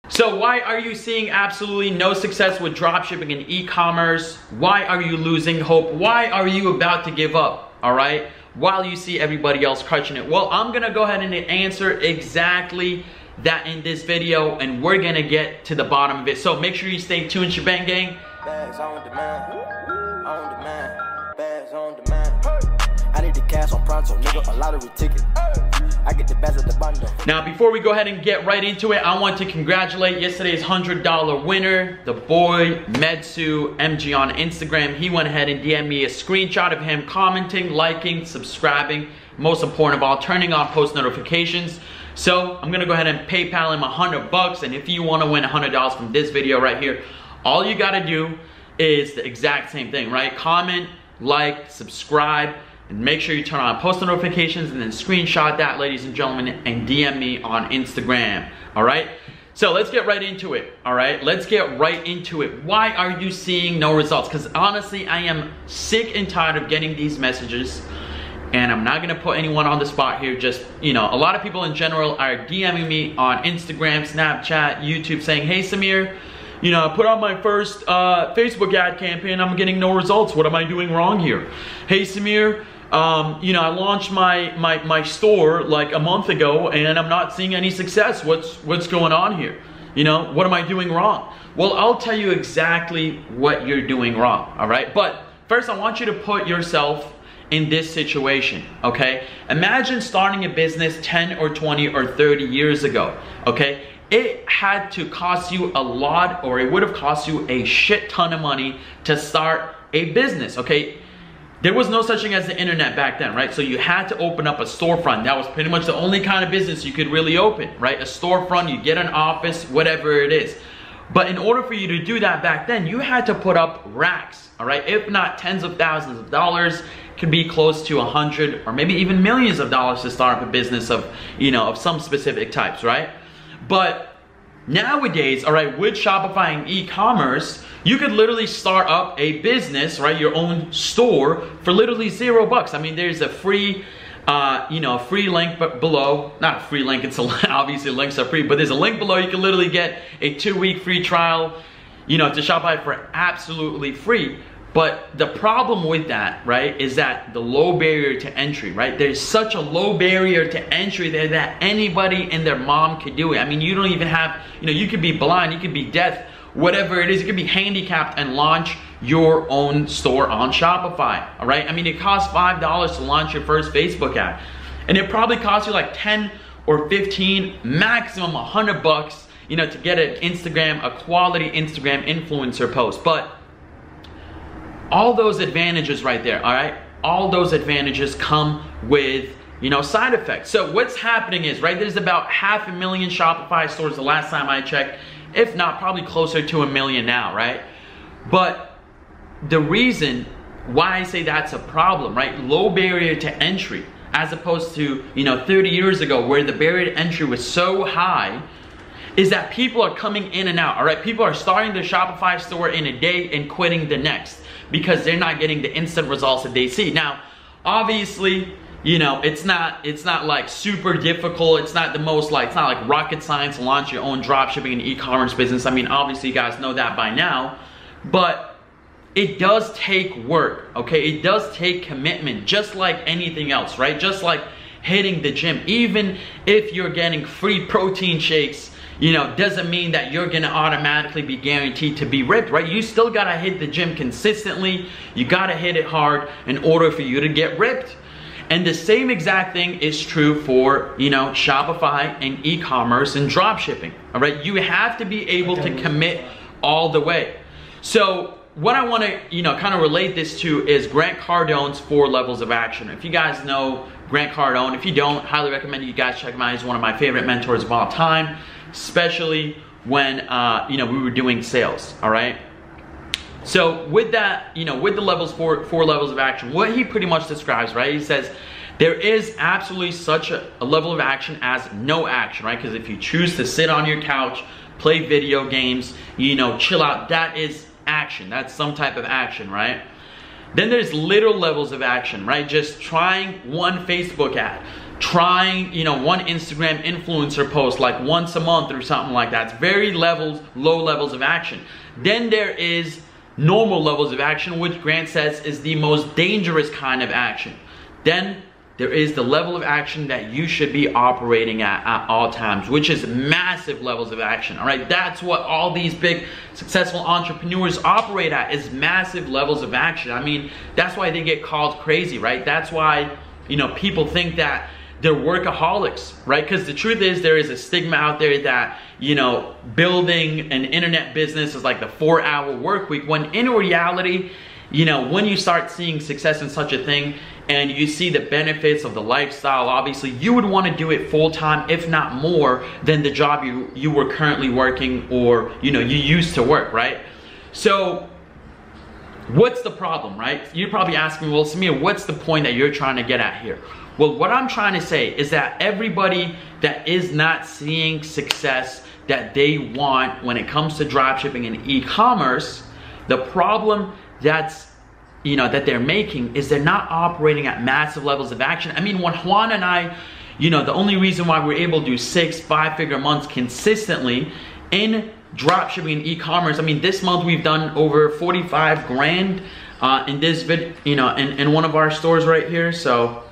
So why are you seeing absolutely no success with dropshipping and e-commerce? Why are you losing hope? Why are you about to give up, all right? While you see everybody else crushing it? Well, I'm gonna go ahead and answer exactly that in this video, and we're gonna get to the bottom of it. So make sure you stay tuned, Shibane Gang. Bags on demand, bags on demand. I need the cash on pronto, nigga, a lottery ticket. I get the best of the bundle. Now, before we go ahead and get right into it, I want to congratulate yesterday's $100 winner, the boy Medsu MG on Instagram. He went ahead and DM'd me a screenshot of him commenting, liking, subscribing, most important of all, turning on post notifications. So I'm gonna go ahead and PayPal him $100, and if you want to win $100 from this video right here, all you gotta do is the exact same thing, right? Comment, like, subscribe, and make sure you turn on post notifications, and then screenshot that, ladies and gentlemen, and DM me on Instagram, all right? So let's get right into it, all right? Let's get right into it. Why are you seeing no results? Because honestly, I am sick and tired of getting these messages, and I'm not gonna put anyone on the spot here. Just, you know, a lot of people in general are DMing me on Instagram, Snapchat, YouTube saying, hey Samir, you know, I put on my first Facebook ad campaign, I'm getting no results. What am I doing wrong here? Hey Samir, you know, I launched my store like a month ago and I'm not seeing any success. What's going on here? You know, what am I doing wrong? Well, I'll tell you exactly what you're doing wrong, all right? But first, I want you to put yourself in this situation, okay? Imagine starting a business 10 or 20 or 30 years ago, okay? It had to cost you a lot, or it would have cost you a shit ton of money to start a business, okay? There was no such thing as the internet back then, right? So you had to open up a storefront. That was pretty much the only kind of business you could really open, right? A storefront, you get an office, whatever it is. But in order for you to do that back then, you had to put up racks, all right? If not tens of thousands of dollars, could be close to 100 or maybe even millions of dollars to start up a business of, you know, of some specific types, right? But nowadays, all right, with Shopify and e-commerce, you could literally start up a business, right, your own store for literally $0. I mean, there's a free, you know, a free link below. Not a free link, it's obviously links are free, but there's a link below. You can literally get a 2-week free trial, you know, to Shopify for absolutely free. But the problem with that, right, is that the low barrier to entry, right? There's such a low barrier to entry there that anybody and their mom could do it. I mean, you don't even have, you know, you could be blind, you could be deaf, whatever it is, you could be handicapped and launch your own store on Shopify, all right? I mean, it costs $5 to launch your first Facebook ad. And it probably costs you like 10 or 15, maximum $100, you know, to get an Instagram, a quality Instagram influencer post. But all those advantages right there, all right? All those advantages come with, you know, side effects. So what's happening is, right, there's about 500,000 Shopify stores the last time I checked, if not probably closer to 1 million now, right? But the reason why I say that's a problem, right? Low barrier to entry, as opposed to, you know, 30 years ago where the barrier to entry was so high, is that people are coming in and out, all right? People are starting their Shopify store in a day and quitting the next, because they're not getting the instant results that they see. Now, obviously, you know, it's not like super difficult. It's not the most like, it's not like rocket science to launch your own dropshipping and e-commerce business. I mean, obviously you guys know that by now, but it does take work, okay? It does take commitment, just like anything else, right? Just like hitting the gym. Even if you're getting free protein shakes, you know, doesn't mean that you're gonna automatically be guaranteed to be ripped, right? You still gotta hit the gym consistently. You gotta hit it hard in order for you to get ripped. And the same exact thing is true for, you know, Shopify and e-commerce and dropshipping, all right? You have to be able to commit all the way. So what I wanna, you know, kind of relate this to is Grant Cardone's 4 levels of action. If you guys know Grant Cardone, if you don't, highly recommend you guys check him out. He's one of my favorite mentors of all time, especially when, you know, we were doing sales, all right? So with that, you know, with the levels, four levels of action, what he pretty much describes, right? He says, there is absolutely such a level of action as no action, right? Because if you choose to sit on your couch, play video games, you know, chill out, that is action. That's some type of action, right? Then there's little levels of action, right? Just trying one Facebook ad, trying, you know, one Instagram influencer post like once a month or something like that. It's very low levels of action. Then there is normal levels of action, which Grant says is the most dangerous kind of action. Then there is the level of action that you should be operating at all times, which is massive levels of action, all right? That's what all these big successful entrepreneurs operate at, is massive levels of action. I mean, that's why they get called crazy, right? That's why, you know, people think that they're workaholics, right? Because the truth is, there is a stigma out there that, you know, building an internet business is like the 4-hour work week, when in reality, you know, when you start seeing success in such a thing and you see the benefits of the lifestyle, obviously you would want to do it full time, if not more than the job you were currently working, or, you know, you used to work, right? So what's the problem, right? You're probably asking, well, Samir, what's the point that you're trying to get at here? Well, what I'm trying to say is that everybody that is not seeing success that they want when it comes to dropshipping and e-commerce, the problem that's, you know, that they're making is they're not operating at massive levels of action. I mean, when Juan and I, you know, the only reason why we're able to do 6 5-figure months consistently in dropshipping and e-commerce, I mean, this month we've done over 45 grand in this vid, you know, in one of our stores right here. So,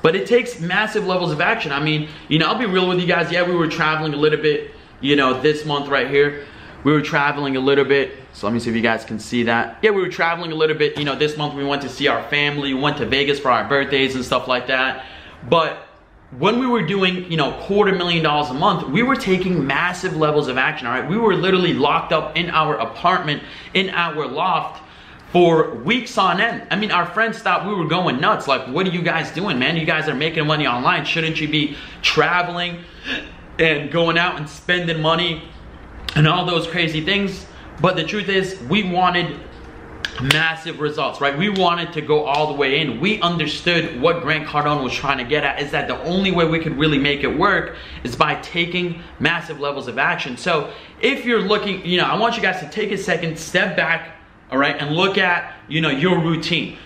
but it takes massive levels of action. I mean, you know, I'll be real with you guys. Yeah, we were traveling a little bit, you know, this month right here. We were traveling a little bit. So let me see if you guys can see that. Yeah, we were traveling a little bit. You know, this month we went to see our family. We went to Vegas for our birthdays and stuff like that. But when we were doing, you know, $250,000 a month, we were taking massive levels of action, all right? We were literally locked up in our apartment, in our loft, for weeks on end. I mean, our friends thought we were going nuts. Like, what are you guys doing, man? You guys are making money online. Shouldn't you be traveling and going out and spending money and all those crazy things? But the truth is, we wanted massive results, right? We wanted to go all the way in. We understood what Grant Cardone was trying to get at, is that the only way we could really make it work is by taking massive levels of action. So if you're looking, you know, I want you guys to take a second, step back, all right, and look at, you know, your routine.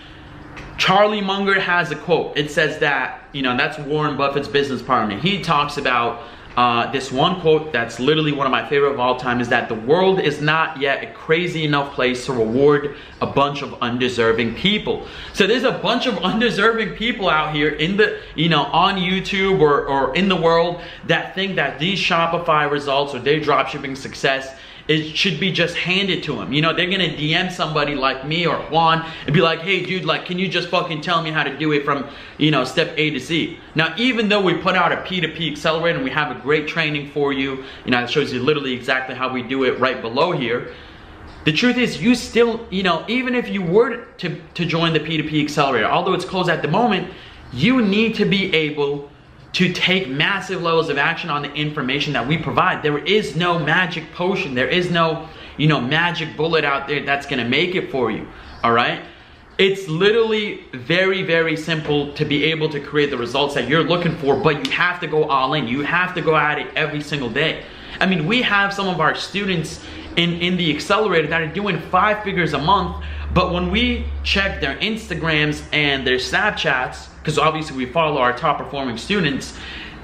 Charlie Munger has a quote. It says that, you know, that's Warren Buffett's business partner. He talks about this one quote that's literally one of my favorite of all time, is that the world is not yet a crazy enough place to reward a bunch of undeserving people. So there's a bunch of undeserving people out here in the, you know, on YouTube or in the world that think that these Shopify results or their dropshipping success, it should be just handed to them. You know, they're gonna DM somebody like me or Juan and be like, hey dude, like, can you just fucking tell me how to do it from, you know, step A to Z? Now, even though we put out a P2P accelerator and we have a great training for you, you know, it shows you literally exactly how we do it right below here. The truth is, you still, you know, even if you were to join the P2P accelerator, although it's closed at the moment, you need to be able to take massive levels of action on the information that we provide. There is no magic potion. There is no, you know, magic bullet out there that's gonna make it for you, all right? It's literally very, very simple to be able to create the results that you're looking for, but you have to go all in. You have to go at it every single day. I mean, we have some of our students in the accelerator that are doing 5 figures a month, but when we check their Instagrams and their Snapchats, because obviously we follow our top performing students,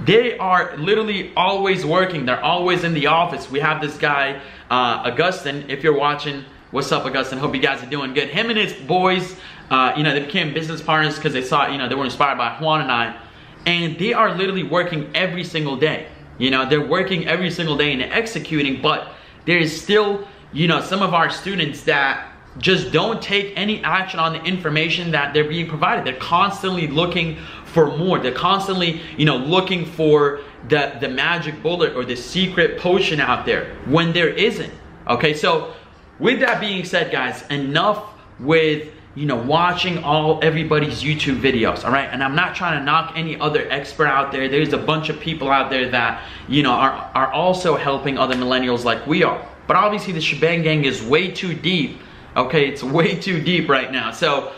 they are literally always working. They're always in the office. We have this guy, Augustin, if you're watching, what's up, Augustin? Hope you guys are doing good. Him and his boys, you know, they became business partners because they saw, you know, they were inspired by Juan and I, and they are literally working every single day. You know, they're working every single day and executing, but there is still, you know, some of our students that just don't take any action on the information that they're being provided. They're constantly looking for more. They're constantly, you know, looking for the magic bullet or the secret potion out there when there isn't. Okay, so with that being said, guys, enough with, you know, watching everybody's YouTube videos, all right? And I'm not trying to knock any other expert out there. There's a bunch of people out there that, you know, are also helping other millennials like we are. But obviously the Shebang Gang is way too deep. Okay, it's way too deep right now. So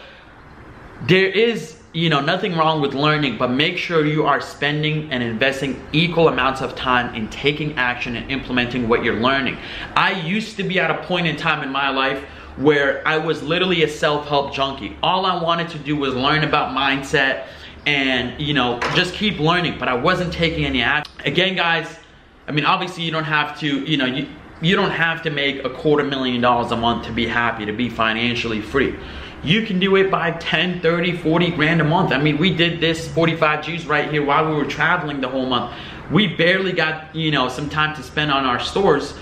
there is, you know, nothing wrong with learning, but make sure you are spending and investing equal amounts of time in taking action and implementing what you're learning. I used to be at a point in time in my life where I was literally a self-help junkie. All I wanted to do was learn about mindset, and, you know, just keep learning, but I wasn't taking any action. Again, guys, I mean, obviously you don't have to, you know, you don't have to make $250,000 a month to be happy, to be financially free. You can do it by 10, 30, 40 grand a month. I mean, we did this 45 G's right here while we were traveling the whole month. We barely got, you know, some time to spend on our stores,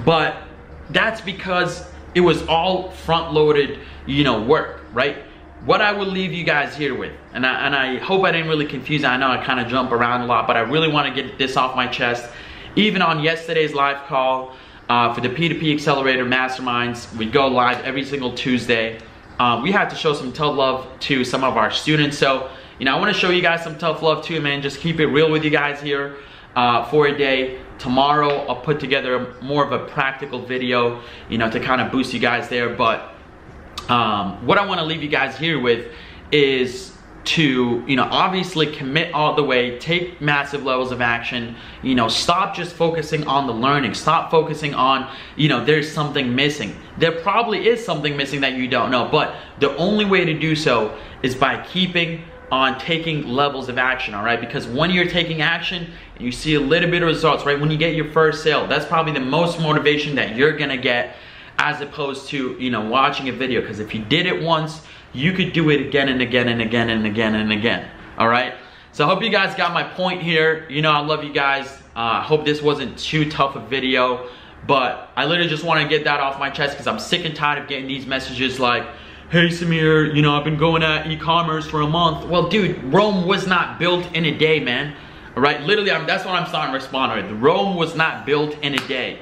but that's because it was all front-loaded, you know, work, right? What I will leave you guys here with, and I hope I didn't really confuse. I know I kind of jump around a lot, but I really want to get this off my chest. Even on yesterday's live call for the P2P Accelerator Masterminds, we go live every single Tuesday. We had to show some tough love to some of our students. So, you know, I want to show you guys some tough love too, man. Just keep it real with you guys here for a day. Tomorrow, I'll put together more of a practical video, you know, to kind of boost you guys there. But what I want to leave you guys here with is to, you know, obviously commit all the way, take massive levels of action, you know, stop just focusing on the learning, stop focusing on, you know, there's something missing. There probably is something missing that you don't know, but the only way to do so is by keeping on taking levels of action, all right? Because when you're taking action and you see a little bit of results, right? When you get your first sale, that's probably the most motivation that you're gonna get, as opposed to, you know, watching a video. Because if you did it once, you could do it again and again and again and again and again. All right, so I hope you guys got my point here. You know, I love you guys. I hope this wasn't too tough a video, but I literally just want to get that off my chest because I'm sick and tired of getting these messages like, hey Samir, you know, I've been going at e-commerce for a month. Well, dude, Rome was not built in a day, man. All right, literally, that's what I'm starting to respond with. Rome was not built in a day.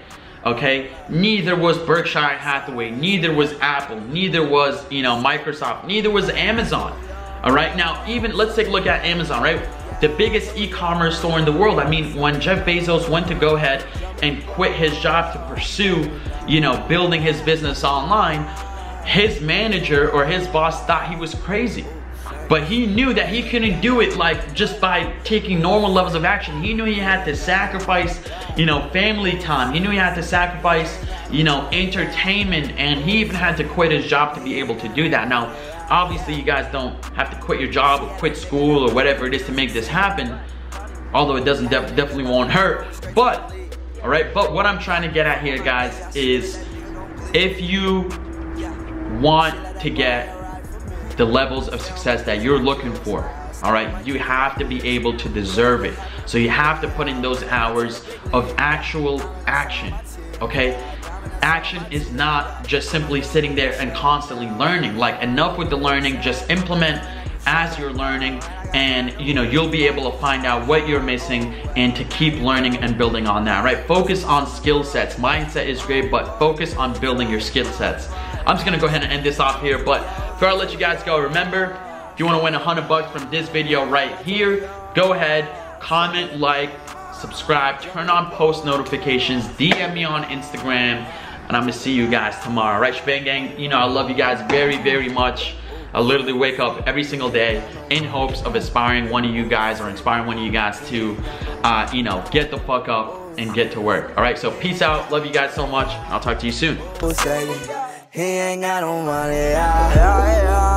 Okay, neither was Berkshire Hathaway, neither was Apple, neither was, you know, Microsoft, neither was Amazon. All right, now even let's take a look at Amazon, right? The biggest e-commerce store in the world. I mean, when Jeff Bezos went to go ahead and quit his job to pursue, you know, building his business online, his manager or his boss thought he was crazy. But he knew that he couldn't do it like just by taking normal levels of action. He knew he had to sacrifice, you know, family time. He knew he had to sacrifice, you know, entertainment, and he even had to quit his job to be able to do that. Now, obviously you guys don't have to quit your job or quit school or whatever it is to make this happen, although it doesn't definitely won't hurt. But, all right, but what I'm trying to get at here, guys, is if you want to get the levels of success that you're looking for, all right, you have to be able to deserve it. So you have to put in those hours of actual action, okay? Action is not just simply sitting there and constantly learning. Like, enough with the learning, just implement as you're learning, and you know, you'll be able to find out what you're missing and to keep learning and building on that, right? Focus on skill sets. Mindset is great, but focus on building your skill sets. I'm just gonna go ahead and end this off here, but before I let you guys go, remember, if you wanna win $100 from this video right here, go ahead, comment, like, subscribe, turn on post notifications, DM me on Instagram, and I'm gonna see you guys tomorrow. All right, Shibane Gang, you know I love you guys very, very much. I literally wake up every single day in hopes of inspiring one of you guys or inspiring one of you guys to, you know, get the fuck up and get to work. All right, so peace out. Love you guys so much. I'll talk to you soon. He ain't got no money, yeah.